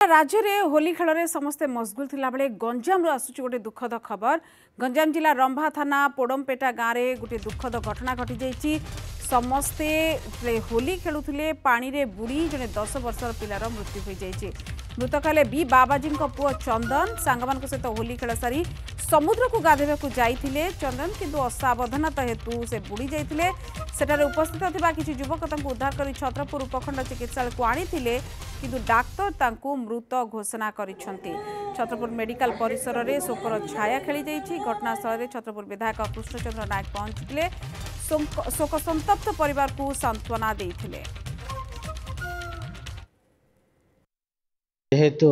राज्य में होली खेल में समस्ते मशगुल थिला बेले गंजाम आसुची गोटे दुखद खबर। गंजाम जिला रंभा थाना पोडमपेटा गाँव में गोटे दुखद घटना घटी जाइए। समस्ते होली खेलुले पानी रे बुड़ी जड़े 10 वर्षर पिलार मृत्यु हो जाइए। मृतक हेले बी बाबाजी पुओ चंदन सांगमान सहित होली खेल सारी समुद्र को गाधेवा जाइए। चंदन किंतु असावधानता हेतु से बुड़ी जाइए। सेठारे उपस्थित था किसी युवक उद्धार कर छत्रपुर उपखंड चिकित्सालय को आनी किंतु डाक्तर तांकु मृत घोषणा करिसेंति। छत्रपुर मेडिकल परिसर में शोकर छाया खेली जाइए। घटनास्थल में छत्रपुर विधायक कृष्णचंद्र नायक पहुंचते शोक संतप्त परिवार को सांत्वना देते। जेहेतु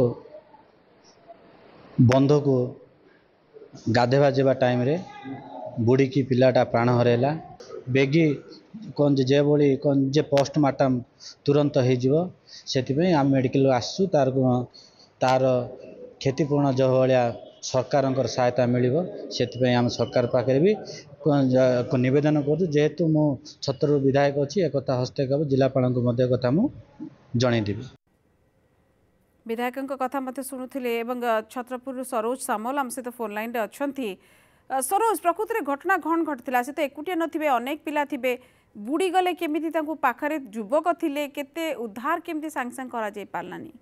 बंध को गाधेवा जावा टाइम रे बुड़ी की पिलाटा प्राण हरैला। बेगी कौन जे भली कौन जे पोस्टमार्टम तुरंत हो से आम मेडिकल आसू तार क्षतिपूर्ण जो भाया सरकार सहायता मिलिबो से आम सरकार पाखे भी निवेदन करूँ। जेहेतु मो छत्रपुर विधायक अच्छी एक हस्तक्षेप जिलापाल को कथा जनईदेवी। विधायक कथा मत शुणुले छत्रपुर सरोज सामल आम सहित फोन लाइन अच्छा। सरोज प्रकृत में घटना घन घटी से तो एकुटिया नथिबे अनेक पिला थिबे बुड़ी गले केमिति तांकु पाखरे युवक थिले केते उद्धार केमिति सांग सांग करा जाय पारलानी।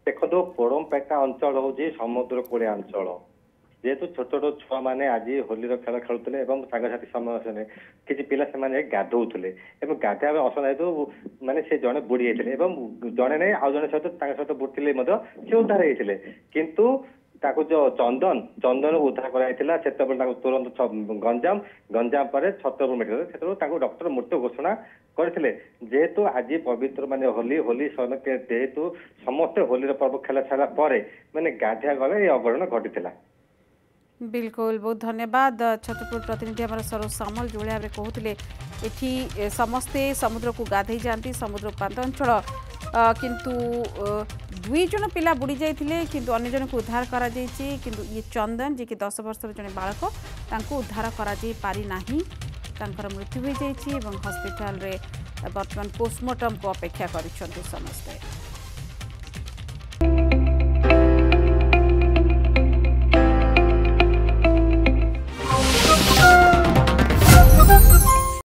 देखो पोड़मपेटा अंचल हूँ समुद्र कूलिया अंचल जेहेतु छोट छोट छुआ मैंने आज होली खेल खेलुले सांगसाथी समय किसी पिला से गाधौले गाधेवा असना हेतु माने से जड़े बुड़ी जाते जड़े नहीं आउ जड़े सहित बुड़े से उद्धार होते किंतु ताको जो चंदन चंदन उद्धार कराइला से तुरंत गंजाम पर छत्रपुर मेडिकल से डॉक्टर मृत्यु घोषणा करते। जेहेतु आज पवित्र माने होली होली समय जेहेतु समस्ते होली पर्व खेला सारा माने गाधिया गले ये अघटन घटी। बिल्कुल बहुत धन्यवाद। छत्रपुर प्रतिनिधि आम सरोज सामल जो भाव में कहते ये समस्ते समुद्र को गाधे जाती समुद्र उपात अंचल किंतु दुई जन पिला बुड़ी जाते किंतु अन्य जन को उद्धार करा किंतु ये चंदन जी की 10 वर्ष जड़े बालक तांको उद्धार करा पारि नाही तांकर मृत्यु हो जाइए। हस्पिटाल रे वर्तमान पोस्टमार्टम को अपेक्षा करिसेंति समस्ते।